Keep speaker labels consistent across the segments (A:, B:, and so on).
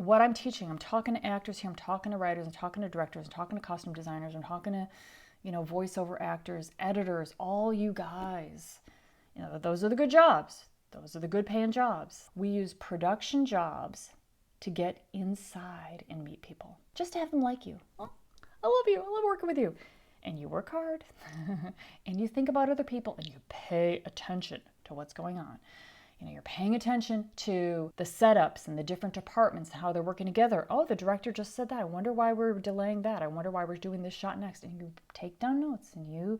A: what I'm teaching. I'm talking to actors here, I'm talking to writers, I'm talking to directors, I'm talking to costume designers, I'm talking to, voiceover actors, editors, all you guys. Those are the good jobs. Those are the good paying jobs. We use production jobs to get inside and meet people. Just to have them like you. Oh, I love you. I love working with you. And you work hard and you think about other people and you pay attention to what's going on. You're paying attention to the setups and the different departments and how they're working together. Oh, the director just said that. I wonder why we're delaying that. I wonder why we're doing this shot next. And you take down notes and you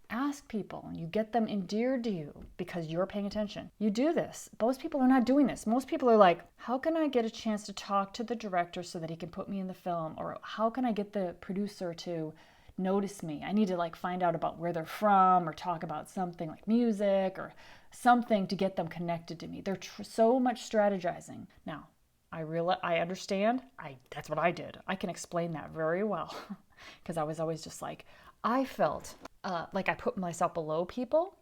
A: ask people and you get them endeared to you because you're paying attention. You do this. Most people are not doing this. Most people are like, how can I get a chance to talk to the director so that he can put me in the film? Or how can I get the producer to notice me? I need to find out about where they're from or talk about something like music or something to get them connected to me. They're so much strategizing. Now, I understand. That's what I did. I can explain that very well because I was always just I felt like I put myself below people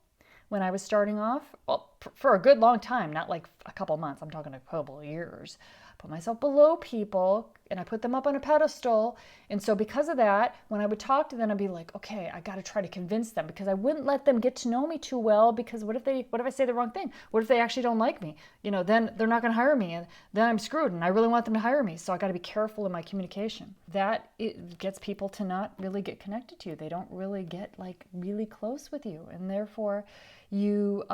A: when I was starting off. Well, for a good long time, not like a couple months. I'm talking a couple of years. Put myself below people and I put them up on a pedestal. And so because of that, when I would talk to them, I'd be like, okay, I got to try to convince them because I wouldn't let them get to know me too well because what if I say the wrong thing? What if they actually don't like me? Then they're not going to hire me and then I'm screwed and I really want them to hire me. So I got to be careful in my communication. That it gets people to not really get connected to you. They don't really get really close with you. And therefore you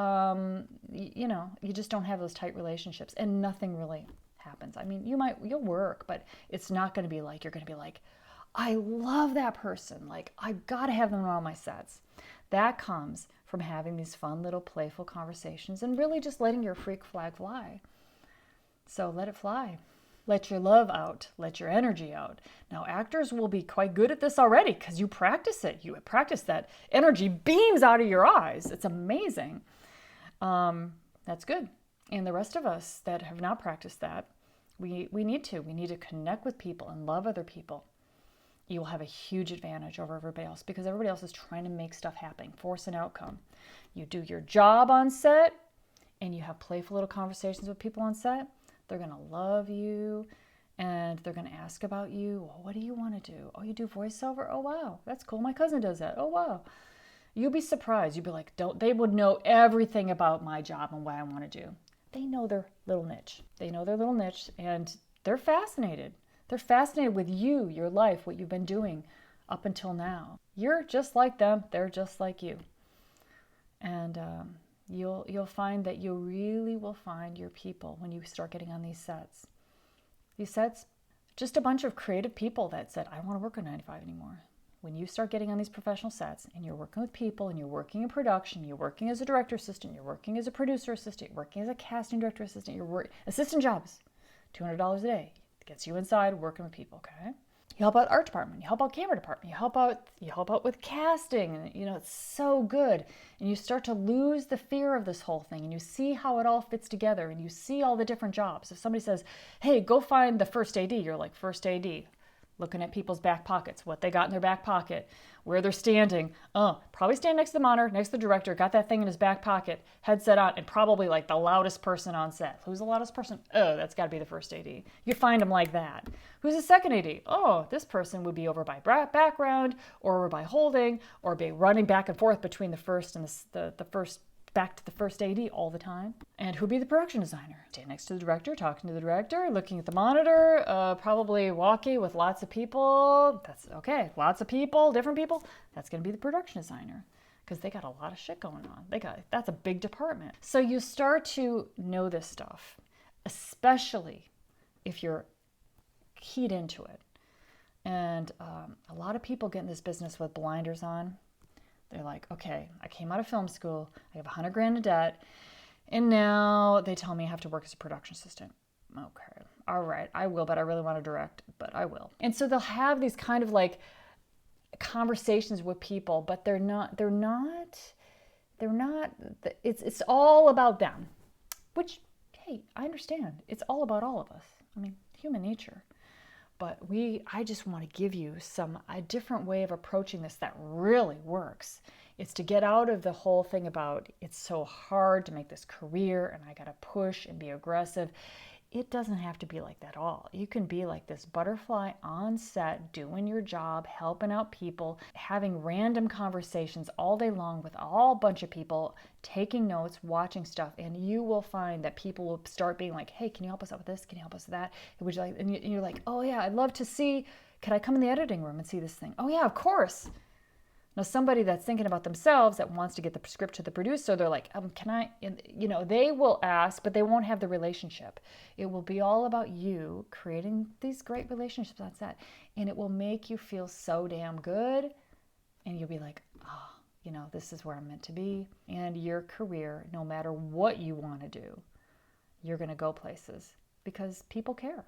A: just don't have those tight relationships and nothing really happens. I mean, you'll work, but it's not going to be you're going to be I love that person. I've got to have them on all my sets. That comes from having these fun little playful conversations and really just letting your freak flag fly. So let it fly. Let your love out. Let your energy out. Now, actors will be quite good at this already because you practice it. You practice that energy beams out of your eyes. It's amazing. That's good. And the rest of us that have not practiced that, we need to connect with people and love other people. You will have a huge advantage over everybody else because everybody else is trying to make stuff happen, force an outcome. You do your job on set and you have playful little conversations with people on set. They're going to love you and they're going to ask about you. Well, what do you want to do? Oh, you do voiceover? Oh, wow. That's cool. My cousin does that. Oh, wow. You'll be surprised. You'll be like, they would know everything about my job and what I want to do. They know their little niche. And they're fascinated. They're fascinated with you, your life, what you've been doing up until now. You're just like them. They're just like you. And you'll find that you really will find your people when you start getting on these sets. These sets, just a bunch of creative people that said, I want to work on 95 anymore. When you start getting on these professional sets and you're working with people and you're working in production, you're working as a director assistant, you're working as a producer assistant, you're working as a casting director assistant, assistant jobs, $200 a day. It gets you inside working with people, okay? You help out art department, you help out camera department, you help out with casting, and it's so good. And you start to lose the fear of this whole thing and you see how it all fits together and you see all the different jobs. If somebody says, hey, go find the first AD, you're like, first AD. Looking at people's back pockets, what they got in their back pocket, where they're standing. Probably stand next to the monitor, next to the director, got that thing in his back pocket, headset on, and probably the loudest person on set. Who's the loudest person? Oh, that's got to be the first AD. You find them like that. Who's the second AD? Oh, this person would be over by background, or over by holding, or be running back and forth between the first and the first back to the first AD all the time. And who'd be the production designer? Stand next to the director, talking to the director, looking at the monitor, probably walkie with lots of people. That's okay. Lots of people, different people. That's going to be the production designer because they got a lot of shit going on. That's a big department. So you start to know this stuff, especially if you're keyed into it. And a lot of people get in this business with blinders on. They're like, okay, I came out of film school, I have $100,000 in debt, and now they tell me I have to work as a production assistant. Okay, all right, I will, but I really want to direct, but I will. And so they'll have these kind of conversations with people, but they're not, it's all about them, which, hey, I understand. It's all about all of us. I mean, human nature. But I just want to give you a different way of approaching this that really works. It's to get out of the whole thing about it's so hard to make this career and I got to push and be aggressive. It doesn't have to be like that at all. You can be like this butterfly on set, doing your job, helping out people, having random conversations all day long with all bunch of people, taking notes, watching stuff, and you will find that people will start being like, hey, can you help us out with this? Can you help us with that? Would you like, and you're like, oh yeah, I'd love to see, could I come in the editing room and see this thing? Oh yeah, of course. Now, somebody that's thinking about themselves that wants to get the script to the producer, they're like, can I, they will ask, but they won't have the relationship. It will be all about you creating these great relationships on set. And it will make you feel so damn good. And you'll be like, oh, this is where I'm meant to be. And your career, no matter what you want to do, you're going to go places because people care.